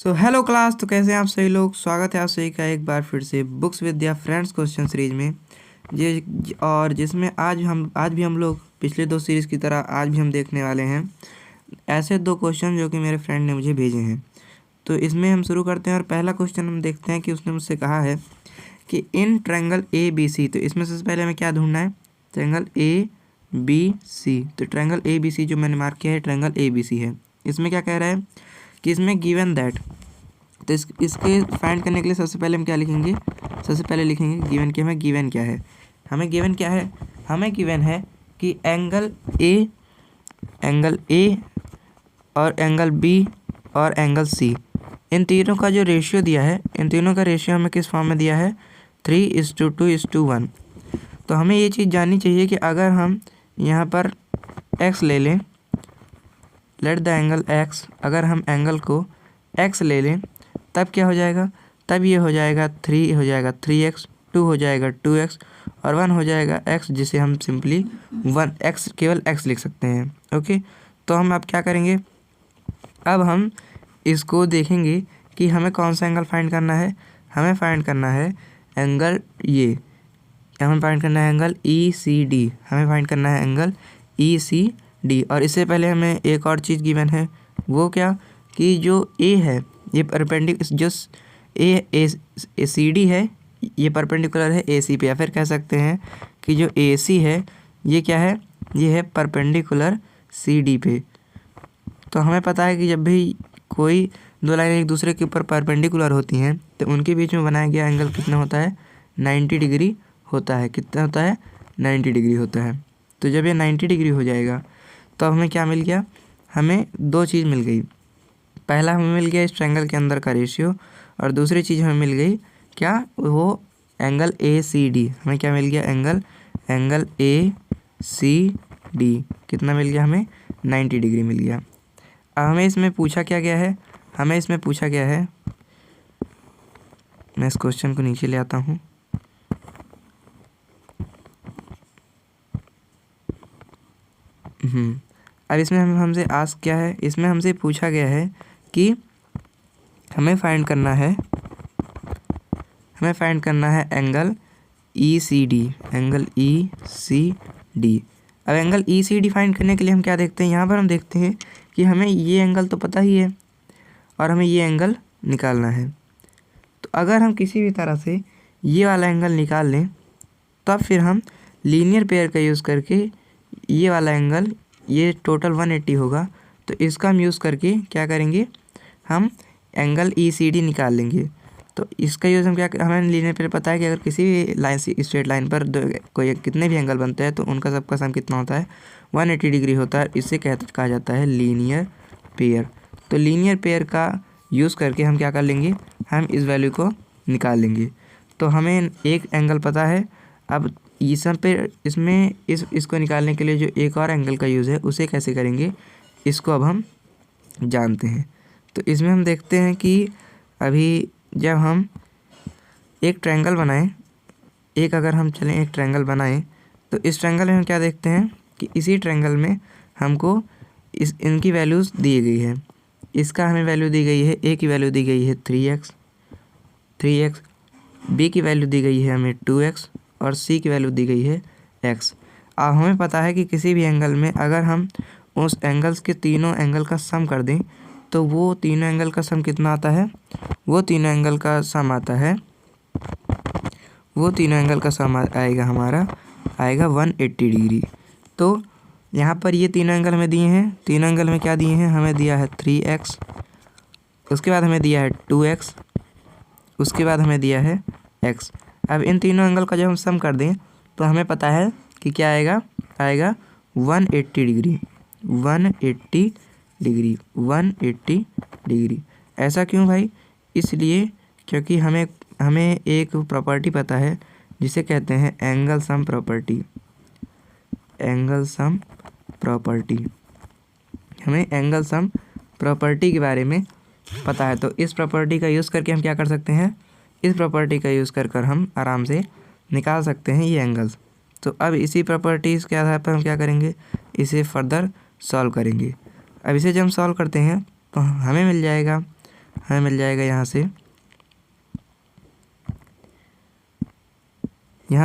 So hello class. तो कैसे हैं आप सभी लोग। स्वागत है आप सभी का एक बार फिर से books with friends question series में और जिसमें आज भी हम लोग पिछले दो सीरीज़ की तरह आज भी हम देखने वाले हैं ऐसे दो क्वेश्चन जो कि मेरे फ्रेंड ने मुझे भेजे हैं। तो इसमें हम शुरू करते हैं और पहला क्वेश्चन हम देखते हैं कि उसने मुझसे कहा है कि in triangle A B C. तो इसमें सबसे पहले हमें क्या ढूंढना है, ट्रायंगल ए बी सी। तो ट्रायंगल ए बी सी जो मैंने मार्क किया है ट्रायंगल ए बी सी है। इसमें क्या कह रहा है कि इसमें गिवन दैट। तो इसके फाइंड करने के लिए सबसे पहले हम क्या लिखेंगे, सबसे पहले लिखेंगे गिवन की। हमें गिवन क्या है, हमें गिवन क्या है, हमें गिवन है कि एंगल ए और एंगल बी और एंगल सी, इन तीनों का जो रेशियो दिया है, इन तीनों का रेशियो हमें किस फॉर्म में दिया है, 3:2:1। तो हमें ये चीज़ जाननी चाहिए कि अगर हम यहाँ पर x ले लें, लेट द एंगल x, अगर हम एंगल को x ले लें तब क्या हो जाएगा, तब ये हो जाएगा 3 हो जाएगा 3x, 2 हो जाएगा 2x और 1 हो जाएगा x, जिसे हम सिंपली 1x केवल x लिख सकते हैं। ओके, तो हम अब क्या करेंगे, अब हम इसको देखेंगे कि हमें कौन सा एंगल फाइंड करना है। हमें फाइंड करना है एंगल हमें फाइंड करना है एंगल ECD, हमें फाइंड करना है एंगल ECD। और इससे पहले हमें एक और चीज़ गिवन है, वो क्या कि जो A है ये परपेंडिकुलर, जो CD है ये परपेंडिकुलर है AC पे, या फिर कह सकते हैं कि जो AC है ये क्या है, ये है परपेंडिकुलर CD पे। तो हमें पता है कि जब भी कोई दो लाइनें एक दूसरे के ऊपर परपेंडिकुलर होती हैं तो उनके बीच में बनाया गया एंगल कितना होता है, 90 डिग्री होता है। कितना होता है, 90 डिग्री होता है। तो जब ये 90 डिग्री हो जाएगा तो हमें क्या मिल गया, हमें दो चीज़ मिल गई। पहला हमें मिल गया इस ट्रायंगल के अंदर का रेशियो, और दूसरी चीज़ हमें मिल गई क्या, वो एंगल ACD। हमें क्या मिल गया, एंगल ACD कितना मिल गया, हमें 90 डिग्री मिल गया। अब हमें इसमें पूछा क्या गया है, हमें इसमें पूछा गया है, मैं इस क्वेश्चन को नीचे ले आता हूँ। अब इसमें हमसे आस्क क्या है, इसमें हमसे पूछा गया है कि हमें फाइंड करना है एंगल ECD, एंगल ECD। अब एंगल ECD फाइंड करने के लिए हम क्या देखते हैं, यहाँ पर हम देखते हैं कि हमें ये एंगल तो पता ही है और हमें ये एंगल निकालना है। तो अगर हम किसी भी तरह से ये वाला एंगल निकाल लें तब फिर हम लीनियर पेयर का यूज़ करके ये वाला एंगल, ये टोटल 180 होगा, तो इसका हम यूज़ करके क्या करेंगे, हम एंगल ECD निकाल लेंगे। तो इसका यूज़ हम क्या, हमें लीनियर पेयर पता है कि अगर किसी भी लाइन से स्ट्रेट लाइन पर कोई कितने भी एंगल बनते हैं तो उनका सबका सम कितना होता है, 180 डिग्री होता है। इसे कहा जाता है लीनियर पेयर। तो लीनियर पेयर का यूज़ करके हम क्या कर लेंगे, हम इस वैल्यू को निकाल लेंगे। तो हमें एक एंगल पता है। अब इसको निकालने के लिए जो एक और एंगल का यूज़ है उसे कैसे करेंगे, इसको अब हम जानते हैं। तो इसमें हम देखते हैं कि अभी जब हम एक ट्रायंगल बनाएं, अगर हम एक ट्रायंगल बनाएं तो इस ट्रायंगल में हम क्या देखते हैं कि इसी ट्रायंगल में हमको इनकी वैल्यूज़ दी गई है। इसका हमें वैल्यू दी गई है, A की वैल्यू दी गई है 3x, B की वैल्यू दी गई है हमें 2x और C की वैल्यू दी गई है x। अब हमें पता है कि किसी भी एंगल में अगर हम उस एंगल्स के तीनों एंगल का सम कर दें तो वो तीनों एंगल का सम कितना आता है, वो तीनों एंगल का सम आएगा हमारा, आएगा 180 डिग्री। तो यहाँ पर ये तीनों एंगल हमें दिए हैं, तीनों एंगल में क्या दिए हैं, हमें दिया है 3x, उसके बाद हमें दिया है 2x, उसके बाद हमें दिया है x। अब इन तीनों एंगल का जब हम सम कर दें तो हमें पता है कि क्या आएगा, 180 डिग्री। ऐसा क्यों भाई, इसलिए क्योंकि हमें एक प्रॉपर्टी पता है जिसे कहते हैं एंगल सम प्रॉपर्टी। हमें एंगल सम प्रॉपर्टी के बारे में पता है। तो इस प्रॉपर्टी का यूज़ करके हम क्या कर सकते हैं, इस प्रॉपर्टी का यूज़ कर हम आराम से निकाल सकते हैं ये एंगल्स। तो अब इसी प्रॉपर्टीज़ के आधार पर हम क्या करेंगे, इसे फर्दर सॉल्व करेंगे। अब इसे जब हम सॉल्व करते हैं तो हमें मिल जाएगा हमें मिल जाएगा यहाँ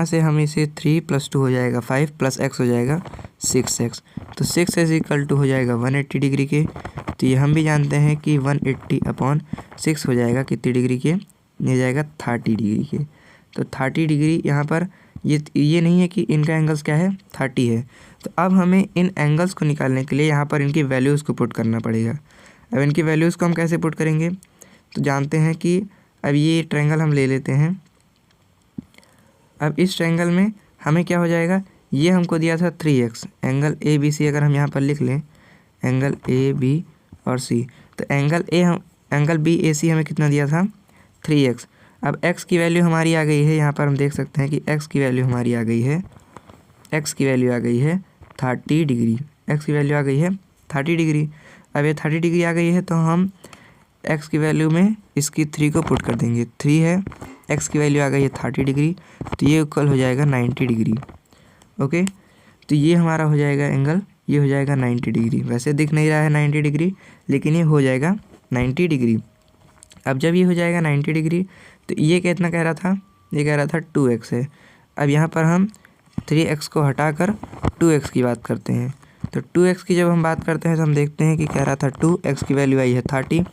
से हम इसे 3 + 2 हो जाएगा 5 + x हो जाएगा 6x। तो 6 इक्वल टू हो जाएगा 180 डिग्री के। तो ये हम भी जानते हैं कि 180/6 हो जाएगा कितनी डिग्री के, ये जाएगा 30 डिग्री के। तो 30 डिग्री यहाँ पर ये नहीं है कि इनका एंगल्स क्या है 30 है। तो अब हमें इन एंगल्स को निकालने के लिए यहाँ पर इनकी वैल्यूज़ को पुट करना पड़ेगा। अब इनकी वैल्यूज़ को हम कैसे पुट करेंगे, तो जानते हैं कि अब ये ट्रायंगल हम ले लेते हैं। अब इस ट्रायंगल में हमें क्या हो जाएगा, ये हमको दिया था 3x, एंगल ABC अगर हम यहाँ पर लिख लें, एंगल AB और C, तो एंगल BAC हमें कितना दिया था 3x। अब x की वैल्यू हमारी आ गई है, यहाँ पर हम देख सकते हैं कि x की वैल्यू हमारी आ गई है, x की वैल्यू आ गई है 30 डिग्री, x की वैल्यू आ गई है 30 डिग्री। अब ये 30 डिग्री आ गई है तो हम x की वैल्यू में इसकी 3 को पुट कर देंगे, 3 है, x की वैल्यू आ गई है 30 डिग्री, तो ये इक्वल हो जाएगा 90 डिग्री। ओके, तो ये हमारा हो जाएगा एंगल, ये हो जाएगा 90 डिग्री। वैसे दिख नहीं रहा है 90 डिग्री, लेकिन ये हो जाएगा 90 डिग्री। अब जब ये हो जाएगा 90 डिग्री, तो ये कितना कह रहा था, ये कह रहा था 2x है। अब यहाँ पर हम 3x को हटाकर 2x की बात करते हैं। तो 2x की जब हम बात करते हैं तो हम देखते हैं कि कह रहा था 2x की वैल्यू आई है 30,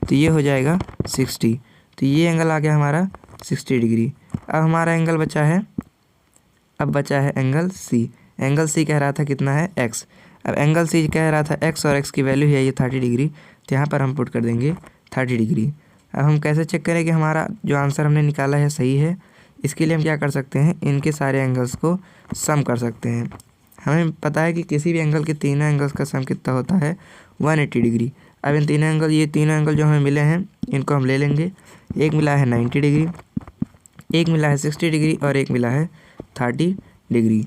तो ये हो जाएगा 60। तो ये एंगल आ गया हमारा 60 डिग्री। अब हमारा एंगल बचा है, अब बचा है एंगल C। एंगल C कह रहा था कितना है x। अब एंगल C कह रहा था x और x की वैल्यू है ये 30 डिग्री, तो यहाँ पर हम पुट कर देंगे 30 डिग्री। अब हम कैसे चेक करें कि हमारा जो आंसर हमने निकाला है सही है, इसके लिए हम क्या कर सकते हैं, इनके सारे एंगल्स को सम कर सकते हैं। हमें पता है कि किसी भी एंगल के तीनों एंगल्स का सम कितना होता है 180 डिग्री। अब इन तीनों एंगल, ये तीनों एंगल जो हमें मिले हैं इनको हम ले लेंगे। एक मिला है 90 डिग्री, एक मिला है 60 डिग्री और एक मिला है 30 डिग्री।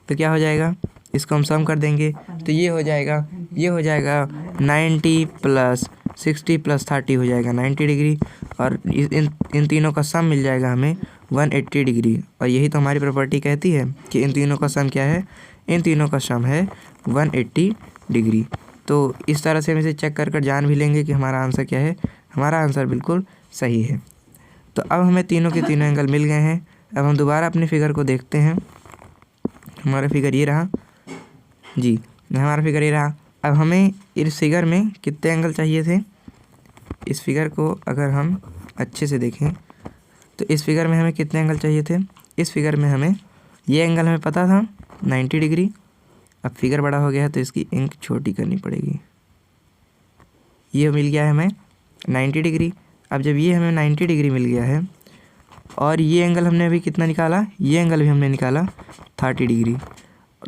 तो क्या हो जाएगा, इसको हम सम कर देंगे, तो ये हो जाएगा 90 + 60 + 30 हो जाएगा 90 डिग्री, और इन तीनों का सम मिल जाएगा हमें 180 डिग्री। और यही तो हमारी प्रॉपर्टी कहती है कि इन तीनों का सम क्या है, इन तीनों का सम है 180 डिग्री। तो इस तरह से हम इसे चेक कर जान भी लेंगे कि हमारा आंसर क्या है, हमारा आंसर बिल्कुल सही है। तो अब हमें तीनों के तीनों एंगल मिल गए हैं। अब हम दोबारा अपने फिगर को देखते हैं। हमारा फिगर ये रहा जी, हमारा फिगर ये रहा। अब हमें इस फिगर में कितने एंगल चाहिए थे, इस फिगर को अगर हम अच्छे से देखें तो इस फिगर में हमें कितने एंगल चाहिए थे। इस फिगर में हमें ये एंगल हमें पता था 90 डिग्री। अब फिगर बड़ा हो गया है तो इसकी इंक छोटी करनी पड़ेगी। ये मिल गया है हमें 90 डिग्री। अब जब ये हमें 90 डिग्री मिल गया है और ये एंगल हमने अभी कितना निकाला, ये एंगल भी हमने निकाला 30 डिग्री,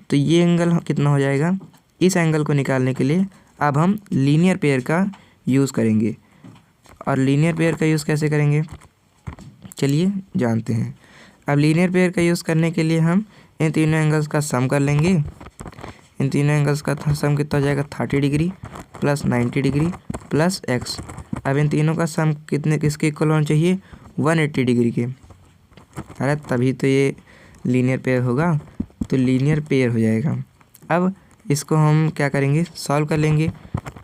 तो ये एंगल कितना हो जाएगा। इस एंगल को निकालने के लिए अब हम लीनियर पेयर का यूज़ करेंगे। और लीनियर पेयर का यूज़ कैसे करेंगे, चलिए जानते हैं। अब लीनियर पेयर का यूज़ करने के लिए हम इन तीनों एंगल्स का सम कर लेंगे। इन तीनों एंगल्स का सम कितना हो जाएगा, 30 डिग्री + 90 डिग्री + x। अब इन तीनों का सम किसके इक्वल होना चाहिए, 180 डिग्री के। अरे तभी तो ये लीनियर पेयर होगा, तो लीनियर पेयर हो जाएगा। अब इसको हम क्या करेंगे, सॉल्व कर लेंगे।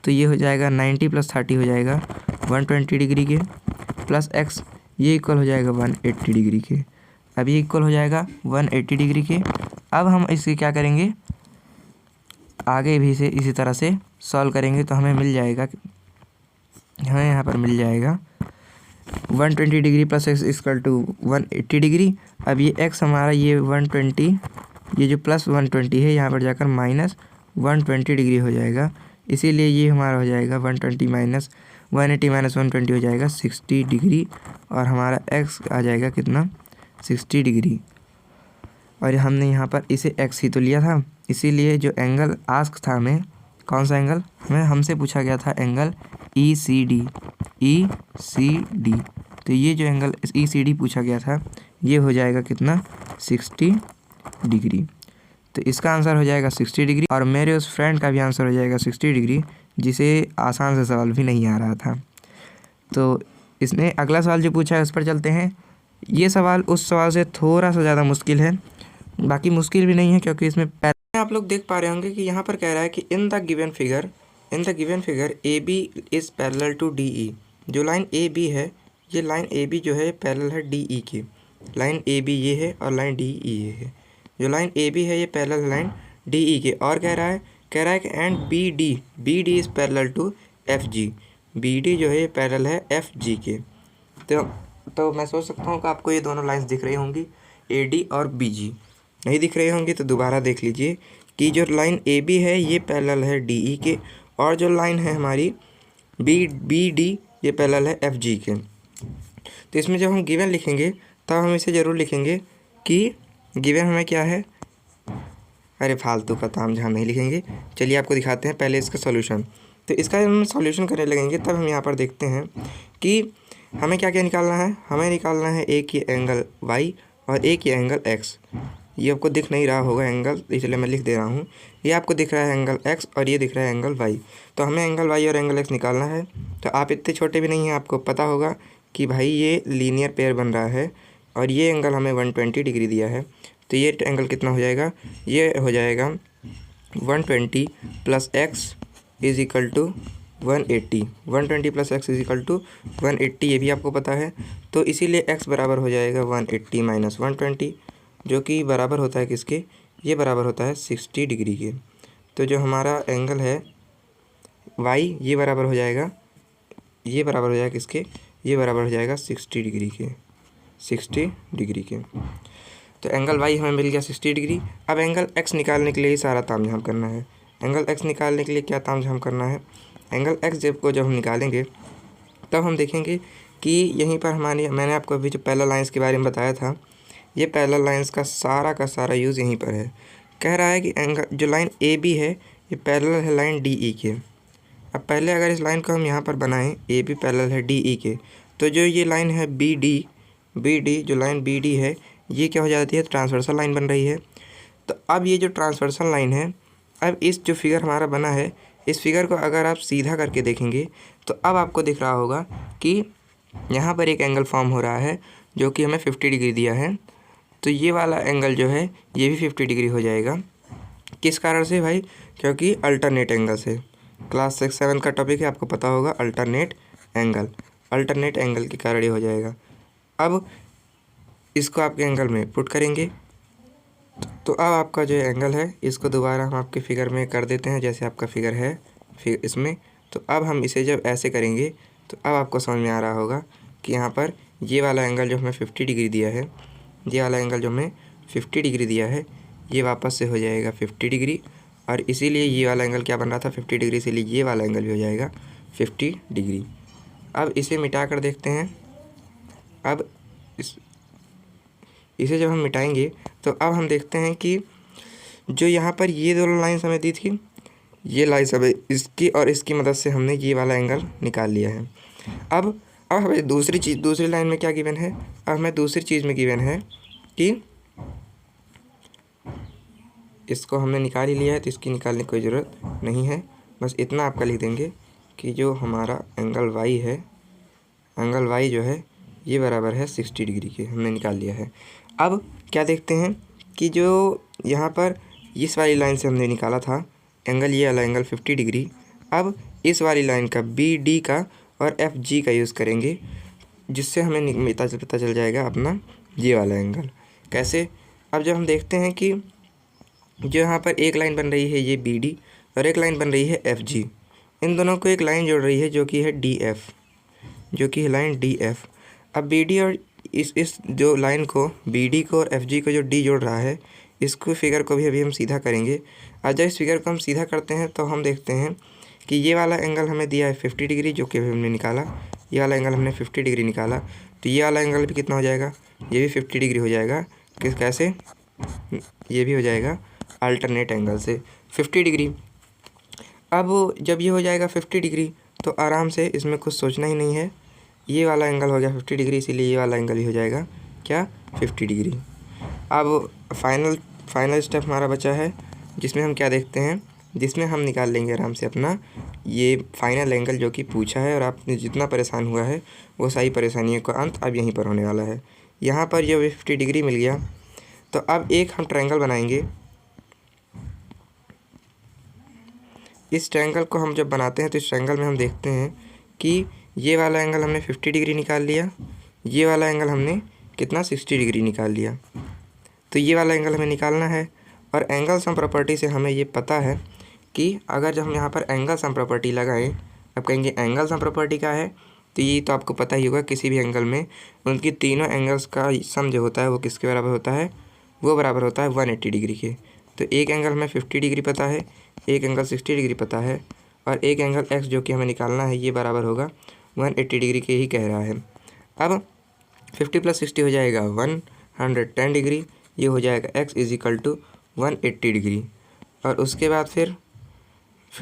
तो ये हो जाएगा 90 + 30 हो जाएगा 120 डिग्री के, + x, ये इक्वल हो जाएगा 180 डिग्री के। अब ये इक्वल हो जाएगा 180 डिग्री के। अब हम इसके क्या करेंगे, आगे भी से इसी तरह से सॉल्व करेंगे तो हमें मिल जाएगा, हमें यहाँ पर मिल जाएगा 120 डिग्री + x = 180 डिग्री। अब ये x हमारा ये 120, ये जो +120 है यहाँ पर जाकर -120 डिग्री हो जाएगा। इसीलिए ये हमारा हो जाएगा 180 - 120 हो जाएगा 60 डिग्री, और हमारा x आ जाएगा कितना, 60 डिग्री। और हमने यहाँ पर इसे x ही तो लिया था, इसीलिए जो एंगल आस्क था हमें, कौन सा एंगल हमसे पूछा गया था, एंगल ECD। तो ये जो एंगल ECD पूछा गया था ये हो जाएगा कितना, 60 डिग्री। तो इसका आंसर हो जाएगा 60 डिग्री, और मेरे उस फ्रेंड का भी आंसर हो जाएगा 60 डिग्री जिसे आसान से सवाल भी नहीं आ रहा था। तो इसने अगला सवाल जो पूछा है उस पर चलते हैं। ये सवाल उस सवाल से थोड़ा सा ज़्यादा मुश्किल है, बाकी मुश्किल भी नहीं है क्योंकि इसमें आप लोग देख पा रहे होंगे कि यहाँ पर कह रहा है कि in the given figure AB is parallel to DE, जो लाइन ए बी है, ये लाइन ए बी जो है पैरेलल है डी ई के। लाइन ए बी ये है और लाइन डी ई ये है। जो लाइन ए बी है ये पैरेलल है लाइन डी ई के। और कह रहा है कि and B D is parallel to F G. B D जो है ये पैरेलल है एफ जी के। तो मैं सोच सकता हूँ कि आपको ये दोनों लाइंस दिख रही होंगी, ए डी और बी जी। नहीं दिख रही होंगी तो दोबारा देख लीजिए कि जो लाइन ए बी है ये पैरेलल है डी ई के, और जो लाइन है हमारी बी डी ये पैरेलल है एफ जी के। तो इसमें जब हम गिवन लिखेंगे तब हम इसे ज़रूर लिखेंगे कि गिवन हमें क्या है। अरे फालतू का ताम झाम नहीं लिखेंगे। चलिए आपको दिखाते हैं पहले इसका सॉल्यूशन। तो इसका जब हम सॉल्यूशन करने लगेंगे तब हम यहाँ पर देखते हैं कि हमें क्या क्या निकालना है। हमें निकालना है एक ये एंगल y और एक ये एंगल x। ये आपको दिख नहीं रहा होगा एंगल, इसलिए मैं लिख दे रहा हूँ। ये आपको दिख रहा है एंगल x और ये दिख रहा है एंगल y। तो हमें एंगल y और एंगल x निकालना है। तो आप इतने छोटे भी नहीं हैं, आपको पता होगा कि भाई ये लीनियर पेयर बन रहा है और ये एंगल हमें 120 डिग्री दिया है। तो ये एंगल कितना हो जाएगा, ये हो जाएगा 120 plus x is equal to 180। 120 plus x is equal to 180, ये भी आपको पता है। तो इसीलिए x बराबर हो जाएगा 180 माइनस 120, जो कि बराबर होता है किसके, ये बराबर होता है 60 डिग्री के। तो जो हमारा एंगल है y ये बराबर हो जाएगा, ये बराबर हो जाएगा किसके, ये बराबर हो जाएगा 60 डिग्री के। 60 डिग्री के। तो एंगल y हमें मिल गया 60 डिग्री। अब एंगल x निकालने के लिए ही सारा तामझाम करना है। एंगल x निकालने के लिए क्या तामझाम करना है, एंगल x जब हम निकालेंगे तब हम देखेंगे कि यहीं पर मैंने आपको अभी जो पैरेलल लाइंस के बारे में बताया था, ये पैरेलल लाइंस का सारा यूज़ यहीं पर है। कह रहा है कि एंगल जो लाइन ए बी है ये पैरेलल है लाइन डी ई के। अब पहले अगर इस लाइन को हम यहाँ पर बनाएं, ए बी पैरेलल है डी ई के, तो जो ये लाइन है बी डी जो लाइन बी डी है ये क्या हो जाती है, ट्रांसवर्सल लाइन बन रही है। तो अब ये जो ट्रांसवर्सल लाइन है, अब इस जो फिगर हमारा बना है, इस फिगर को अगर आप सीधा करके देखेंगे तो अब आपको दिख रहा होगा कि यहाँ पर एक एंगल फॉर्म हो रहा है जो कि हमें 50 डिग्री दिया है। तो ये वाला एंगल जो है ये भी 50 डिग्री हो जाएगा। किस कारण से भाई, क्योंकि अल्टरनेट एंगल से। क्लास 6-7 का टॉपिक है, आपको पता होगा अल्टरनेट एंगल के कारण ये हो जाएगा। अब इसको आपके एंगल में पुट करेंगे तो अब आपका जो एंगल है इसको दोबारा हम आपके फिगर में कर देते हैं, जैसे आपका फिगर है फिर इसमें। तो अब हम इसे जब ऐसे करेंगे तो अब आपको समझ में आ रहा होगा कि यहाँ पर ये वाला एंगल जो हमें 50 डिग्री दिया है, ये वाला एंगल जो हमें 50 डिग्री दिया है, ये वापस से हो जाएगा 50 डिग्री। और इसीलिए ये वाला एंगल क्या बन रहा था 50 डिग्री, इसीलिए ये वाला एंगल भी हो जाएगा 50 डिग्री। अब इसे मिटा कर देखते हैं। अब इसे जब हम मिटाएंगे तो अब हम देखते हैं कि जो यहाँ पर ये दोनों लाइन्स हमें दी थी, ये लाइन्स हमें इसकी और इसकी मदद से हमने ये वाला एंगल निकाल लिया है। अब हमें दूसरी लाइन में क्या गिवन है, अब हमें दूसरी चीज़ में गिवन है कि इसको हमने निकाल ही लिया है तो इसकी निकालने की कोई ज़रूरत नहीं है। बस इतना आपका लिख देंगे कि जो हमारा एंगल वाई है, एंगल वाई जो है ये बराबर है 60 डिग्री के, हमने निकाल लिया है। अब क्या देखते हैं कि जो यहाँ पर इस वाली लाइन से हमने निकाला था एंगल, ये वाला एंगल 50 डिग्री, अब इस वाली लाइन का बी डी का और एफ जी का यूज़ करेंगे, जिससे हमें पता चल जाएगा अपना ये वाला एंगल। कैसे, अब जब हम देखते हैं कि जो यहाँ पर एक लाइन बन रही है ये बी डी और एक लाइन बन रही है एफ जी, इन दोनों को एक लाइन जोड़ रही है जो कि है डी एफ, जो कि है लाइन डी एफ। अब बी डी और इस जो लाइन को बी डी को और एफ जी को जो डी जोड़ रहा है, इसको फिगर को भी अभी हम सीधा करेंगे। और जब इस फिगर को हम सीधा करते हैं तो हम देखते हैं कि ये वाला एंगल हमें दिया है 50 डिग्री, जो कि हमने निकाला। ये वाला एंगल हमने 50 डिग्री निकाला, तो ये वाला एंगल भी कितना हो जाएगा, ये भी 50 डिग्री हो जाएगा। कैसे, ये भी हो जाएगा अल्टरनेट एंगल से 50 डिग्री। अब जब ये हो जाएगा 50 डिग्री तो आराम से इसमें कुछ सोचना ही नहीं है, ये वाला एंगल हो गया 50 डिग्री, इसीलिए ये वाला एंगल भी हो जाएगा क्या, 50 डिग्री। अब फाइनल स्टेप हमारा बचा है, जिसमें हम क्या देखते हैं, जिसमें हम निकाल लेंगे आराम से अपना ये फाइनल एंगल जो कि पूछा है। और आपने जितना परेशान हुआ है वो सारी परेशानियों का अंत अब यहीं पर होने वाला है। यहाँ पर जो 50 डिग्री मिल गया, तो अब एक हम ट्रायंगल बनाएंगे। इस ट्रायंगल को हम जब बनाते हैं तो इस ट्रायंगल में हम देखते हैं कि ये वाला एंगल हमने 50 डिग्री निकाल लिया, ये वाला एंगल हमने कितना 60 डिग्री निकाल लिया। तो ये वाला एंगल हमें निकालना है। और एंगल सम प्रॉपर्टी से हमें ये पता है कि अगर जब हम यहाँ पर एंगल सम प्रॉपर्टी लगाएं, अब कहेंगे एंगल सम प्रॉपर्टी क्या है, तो ये तो आपको पता ही होगा, किसी भी एंगल में उनकी तीनों एंगल्स का सम जो होता है वो किसके बराबर होता है, वो बराबर होता है 180 डिग्री के। तो एक एंगल हमें 50 डिग्री पता है, एक एंगल 60 डिग्री पता है, और एक एंगल x जो कि हमें निकालना है ये बराबर होगा 180 डिग्री के ही कह रहा है। अब 50 + 60 हो जाएगा 110 डिग्री, ये हो जाएगा x = 180 डिग्री। और उसके बाद फिर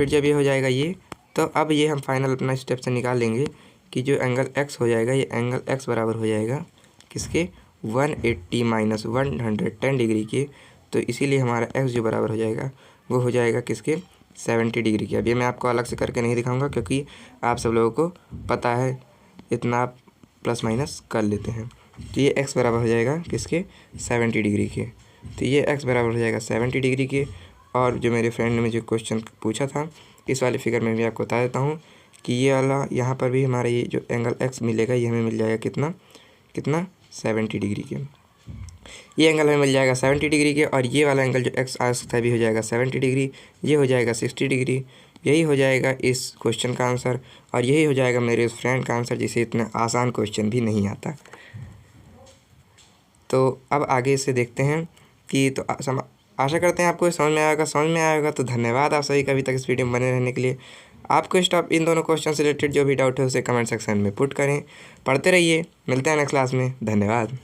जब ये हो जाएगा ये, तो अब ये हम फाइनल अपना स्टेप से निकाल लेंगे कि जो एंगल x हो जाएगा, ये एंगल x बराबर हो जाएगा किसके, 180 - 110 डिग्री के। तो इसीलिए हमारा x जो बराबर हो जाएगा वो हो जाएगा किसके, 70 डिग्री के। अब ये मैं आपको अलग से करके नहीं दिखाऊंगा क्योंकि आप सब लोगों को पता है, इतना आप प्लस माइनस कर लेते हैं। तो ये x बराबर हो जाएगा किसके, 70 डिग्री के। तो ये x बराबर हो जाएगा 70 डिग्री के। और जो मेरे फ्रेंड ने मुझे क्वेश्चन पूछा था, इस वाले फिगर में भी आपको बता देता हूँ कि ये वाला यहाँ पर भी हमारा ये जो एंगल x मिलेगा ये हमें मिल जाएगा कितना 70 डिग्री के। ये एंगल हमें मिल जाएगा 70 डिग्री के। और ये वाला एंगल जो x आ सकता है भी हो जाएगा 70 डिग्री, ये हो जाएगा 60 डिग्री। यही हो जाएगा इस क्वेश्चन का आंसर, और यही हो जाएगा मेरे उस फ्रेंड का आंसर जिसे इतना आसान क्वेश्चन भी नहीं आता। तो अब आगे से देखते हैं कि तो आशा करते हैं आपको समझ में आएगा। तो धन्यवाद आप सभी का अभी तक इस वीडियो में बने रहने के लिए। आपको इन दोनों क्वेश्चन से रिलेटेड जो भी डाउट है उसे कमेंट सेक्शन में पुट करें। पढ़ते रहिए, मिलते हैं नेक्स्ट क्लास में। धन्यवाद।